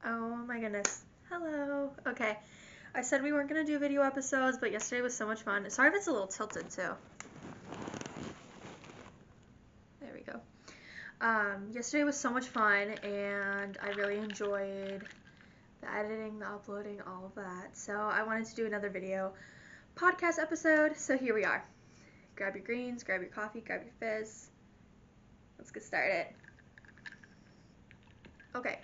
Oh my goodness. Hello. Okay. I said we weren't going to do video episodes, but yesterday was so much fun. Sorry if it's a little tilted too. There we go. Yesterday was so much fun, and I really enjoyed the editing, the uploading, all of that. So I wanted to do another video podcast episode. So here we are. Grab your greens, grab your coffee, grab your fizz. Let's get started. Okay.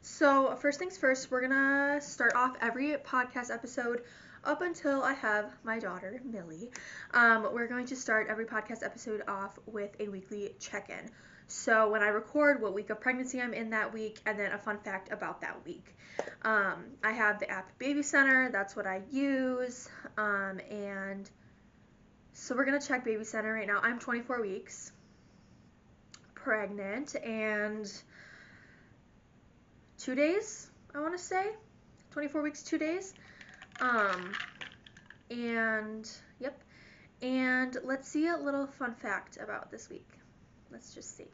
So, first things first, we're gonna start off every podcast episode up until I have my daughter, Millie. We're going to start every podcast episode off with a weekly check in. So, when I record what week of pregnancy I'm in that week, and then a fun fact about that week. I have the app Baby Center, that's what I use. And so, we're gonna check Baby Center right now. I'm 24 weeks pregnant, and 2 days, I want to say. 24 weeks, 2 days. And, yep. And let's see a little fun fact about this week. Let's just see.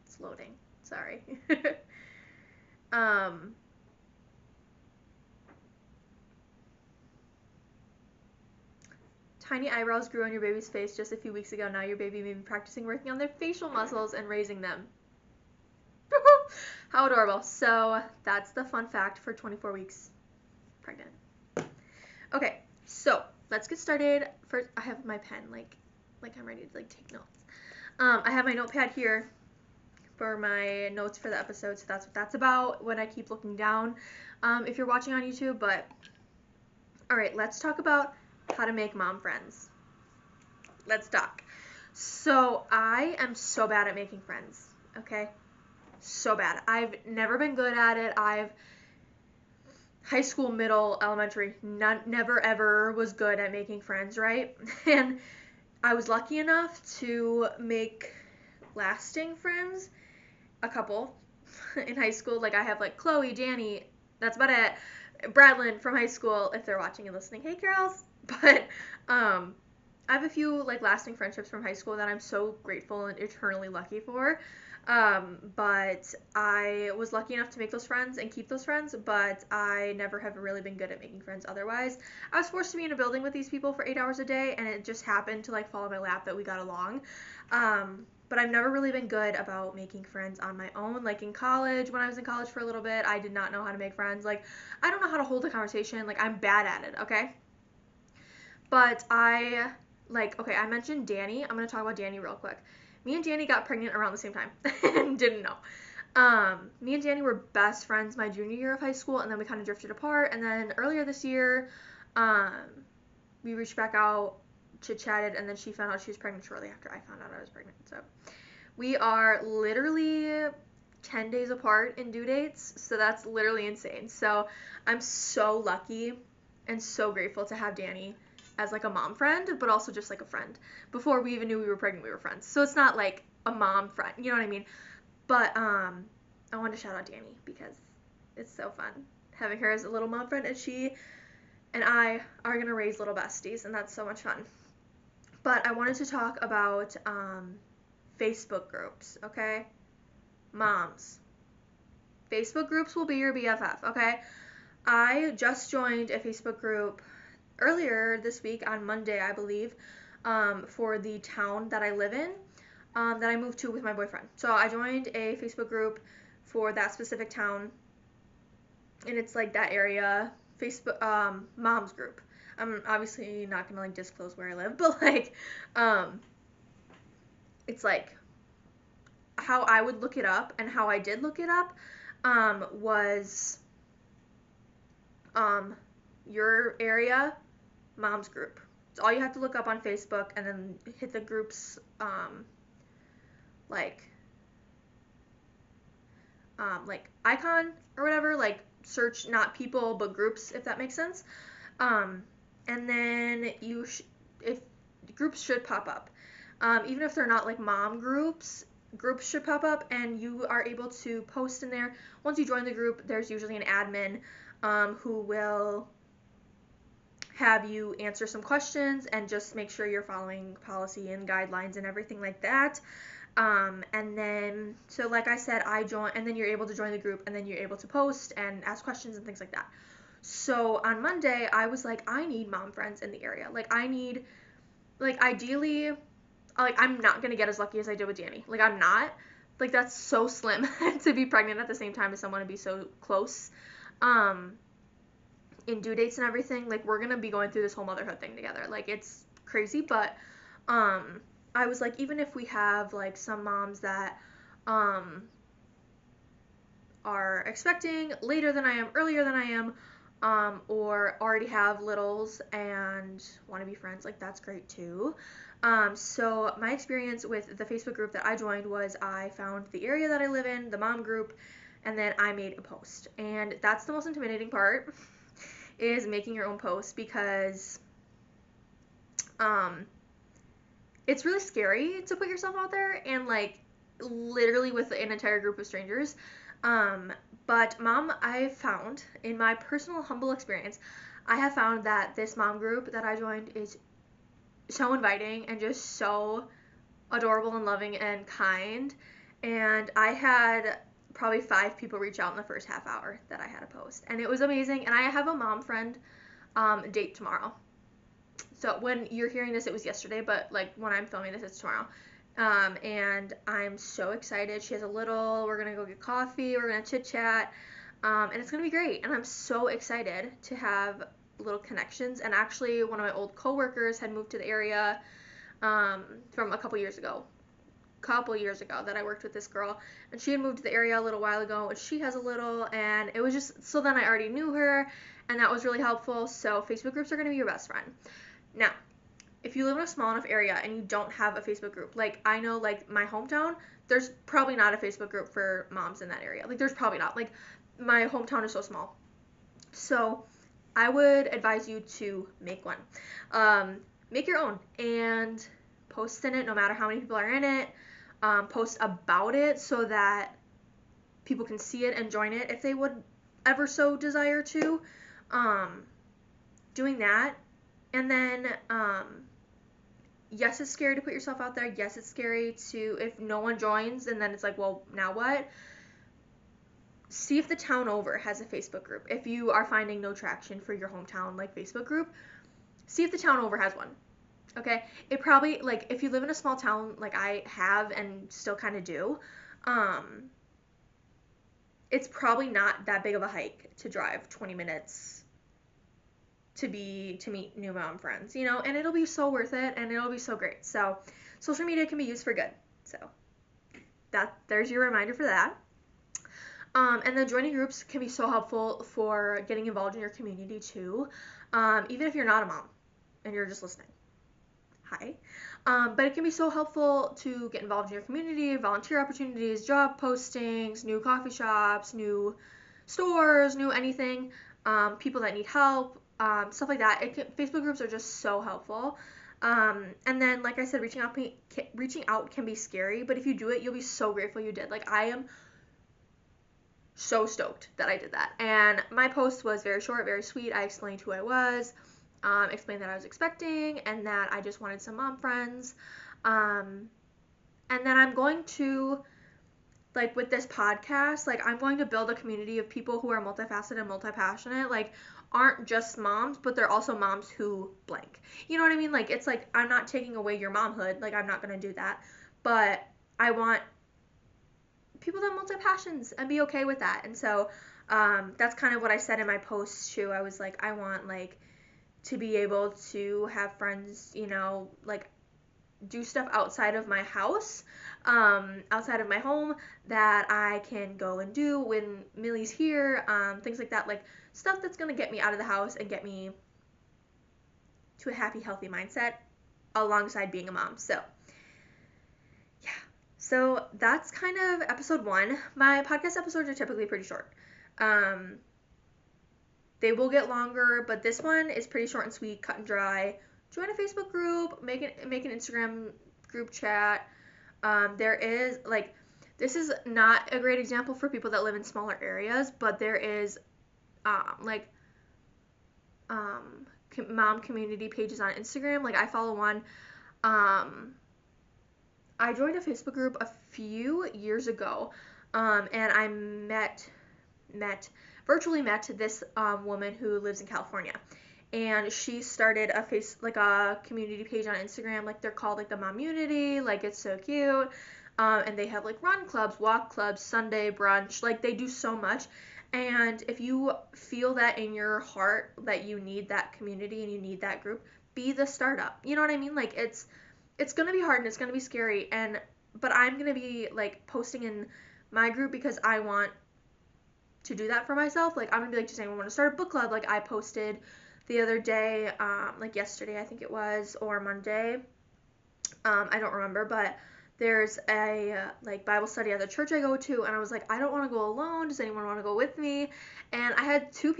It's loading. Sorry. Tiny eyebrows grew on your baby's face just a few weeks ago. Now your baby may be practicing working on their facial muscles and raising them. How adorable. So that's the fun fact for 24 weeks pregnant. Okay, so let's get started. First, I have my pen, like I'm ready to take notes. I have my notepad here for my notes for the episode, so that's what that's about when I keep looking down. If you're watching on YouTube, but all right, let's talk about how to make mom friends. Let's talk. So I am so bad at making friends, okay? So bad. I've never been good at it. High school, middle, elementary, never ever was good at making friends, right? And I was lucky enough to make lasting friends, a couple in high school. Like I have Chloe, Danny, that's about it. Bradlyn from high school, if they're watching and listening, hey girls. But I have a few lasting friendships from high school that I'm so grateful and eternally lucky for. But I was lucky enough to make those friends and keep those friends, but I never have really been good at making friends otherwise. I was forced to be in a building with these people for 8 hours a day, and it just happened to fall in my lap that we got along. But I've never really been good about making friends on my own. In college, when I was in college for a little bit, I did not know how to make friends. I don't know how to hold a conversation. I'm bad at it, okay? But I mentioned Danny. I'm going to talk about Danny real quick. Me and Danny got pregnant around the same time and didn't know. Me and Danny were best friends my junior year of high school, and then we kind of drifted apart. And then earlier this year, we reached back out, chit-chatted, and then she found out she was pregnant shortly after I found out I was pregnant. So we are literally 10 days apart in due dates, so that's literally insane. So I'm so lucky and so grateful to have Danny as a mom friend, but also just a friend. Before we even knew we were pregnant, we were friends. So it's not a mom friend, you know what I mean? But I wanted to shout out Danny because it's so fun having her as a little mom friend, and she and I are going to raise little besties, and that's so much fun. But I wanted to talk about Facebook groups, okay? Moms. Facebook groups will be your BFF, okay? I just joined a Facebook group earlier this week on Monday, I believe, for the town that I live in, that I moved to with my boyfriend. So I joined a Facebook group for that specific town, and it's that area Facebook moms group. I'm obviously not gonna disclose where I live, but it's how I would look it up and how I did look it up was your area moms group. It's all you have to look up on Facebook, and then hit the group's icon or whatever, search not people but groups, if that makes sense. And then if groups should pop up, even if they're not mom groups should pop up, and you are able to post in there. Once you join the group, there's usually an admin who will have you answer some questions and just make sure you're following policy and guidelines and everything like that. And then, so like I said, I join, and then you're able to join the group, and then you're able to post and ask questions and things like that. So on Monday, I was like, I need mom friends in the area. Like, I need, like, ideally, like, I'm not gonna get as lucky as I did with Danny. Like, I'm not. Like, that's so slim to be pregnant at the same time as someone and be so close. In due dates and everything. Like, we're gonna be going through this whole motherhood thing together. Like, it's crazy, but I was like, even if we have like some moms that are expecting later than I am, earlier than I am, or already have littles and want to be friends, like, that's great too. So my experience with the Facebook group that I joined was I found the area that I live in, the mom group, and then I made a post. And that's the most intimidating part, is making your own post, because it's really scary to put yourself out there and, like, literally with an entire group of strangers. But mom, I found, in my personal humble experience, I have found that this mom group that I joined is so inviting and just so adorable and loving and kind. And I had probably 5 people reach out in the first half hour that I had a post, and it was amazing. And I have a mom friend date tomorrow. So when you're hearing this, it was yesterday, but like when I'm filming this, it's tomorrow. And I'm so excited. She has a little, we're gonna go get coffee, we're gonna chit chat, and it's gonna be great. And I'm so excited to have little connections. And actually, one of my old coworkers had moved to the area from a couple years ago that I worked with this girl, and she had moved to the area a little while ago, and she has a little, and it was just, so then I already knew her, and that was really helpful. So Facebook groups are gonna be your best friend. Now, if you live in a small enough area and you don't have a Facebook group, like, I know, like, my hometown, there's probably not a Facebook group for moms in that area. Like, there's probably not. Like, my hometown is so small. So I would advise you to make one. Make your own and post in it no matter how many people are in it. Post about it so that people can see it and join it if they would ever so desire to. Doing that. And then, yes, it's scary to put yourself out there. Yes, it's scary to, if no one joins, and then it's like, well, now what? See if the town over has a Facebook group. If you are finding no traction for your hometown, like, Facebook group, see if the town over has one. Okay? It probably, like, if you live in a small town, like I have and still kind of do, it's probably not that big of a hike to drive 20 minutes to meet new mom friends, you know, and it'll be so worth it, and it'll be so great. So social media can be used for good. So there's your reminder for that. And then joining groups can be so helpful for getting involved in your community too, even if you're not a mom and you're just listening. Hi. But it can be so helpful to get involved in your community, volunteer opportunities, job postings, new coffee shops, new stores, new anything, people that need help, stuff like that. Facebook groups are just so helpful. And then, like I said, reaching out can be scary, but if you do it, you'll be so grateful you did. Like, I am so stoked that I did that. And my post was very short, very sweet. I explained who I was, explained that I was expecting, and that I just wanted some mom friends. And then I'm going to, like, with this podcast, like, I'm going to build a community of people who are multifaceted and multi-passionate, like, aren't just moms, but they're also moms who blank. You know what I mean? Like, it's like, I'm not taking away your momhood. Like, I'm not going to do that. But I want people to have multi-passions and be okay with that. And so that's kind of what I said in my post too. I was like, I want, like, to be able to have friends, you know, like, do stuff outside of my house, outside of my home, that I can go and do when Millie's here, things like that, like, stuff that's going to get me out of the house and get me to a happy, healthy mindset alongside being a mom. So yeah, so that's kind of episode 1. My podcast episodes are typically pretty short. They will get longer, but this one is pretty short and sweet, cut and dry. Join a Facebook group, make an Instagram group chat. There is, like, this is not a great example for people that live in smaller areas, but there is, mom community pages on Instagram. Like, I follow one. I joined a Facebook group a few years ago, and I virtually met this woman who lives in California, and she started a community page on Instagram. Like, they're called like the Momunity. Like, it's so cute. And they have like run clubs, walk clubs, Sunday brunch. Like, they do so much. And if you feel that in your heart that you need that community and you need that group, be the startup. You know what I mean? Like, it's gonna be hard and it's gonna be scary, but I'm gonna be like posting in my group because I want to do that for myself. Like, I'm gonna be like, does anyone want to start a book club? Like, I posted the other day, like yesterday I think it was, or Monday, I don't remember, but there's a like Bible study at the church I go to, and I was like, I don't want to go alone. Does anyone want to go with me? And I had two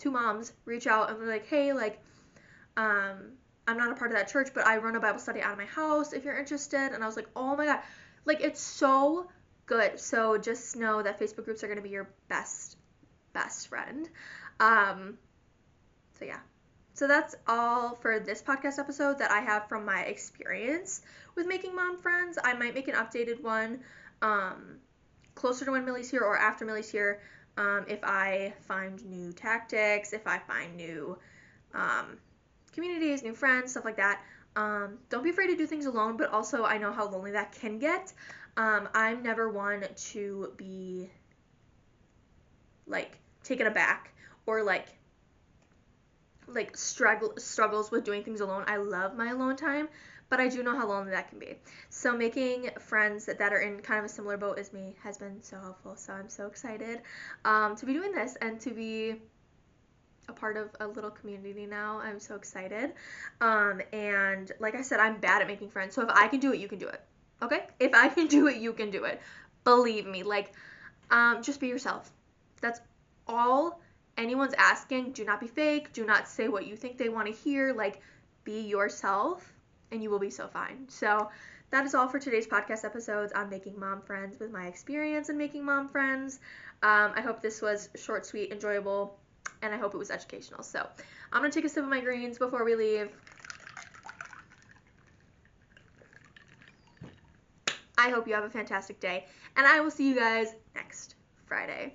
moms reach out and they're like, hey, like, I'm not a part of that church, but I run a Bible study out of my house if you're interested. And I was like, oh my God, like, it's so good. So just know that Facebook groups are going to be your best friend. So yeah. So that's all for this podcast episode that I have from my experience with making mom friends. I might make an updated one closer to when Millie's here or after Millie's here, if I find new tactics, if I find new communities, new friends, stuff like that. Don't be afraid to do things alone, but also I know how lonely that can get. I'm never one to be like taken aback or like struggles with doing things alone. I love my alone time, but I do know how lonely that can be. So making friends that are in kind of a similar boat as me has been so helpful. So I'm so excited to be doing this and to be a part of a little community now. I'm so excited. And like I said, I'm bad at making friends. So if I can do it, you can do it. Okay? If I can do it, you can do it. Believe me. Like, just be yourself. That's all anyone's asking. Do not be fake. Do not say what you think they want to hear. Like, be yourself and you will be so fine. So that is all for today's podcast episodes on making mom friends with my experience in making mom friends. I hope this was short, sweet, enjoyable, and I hope it was educational. So I'm going to take a sip of my greens before we leave. I hope you have a fantastic day, and I will see you guys next Friday.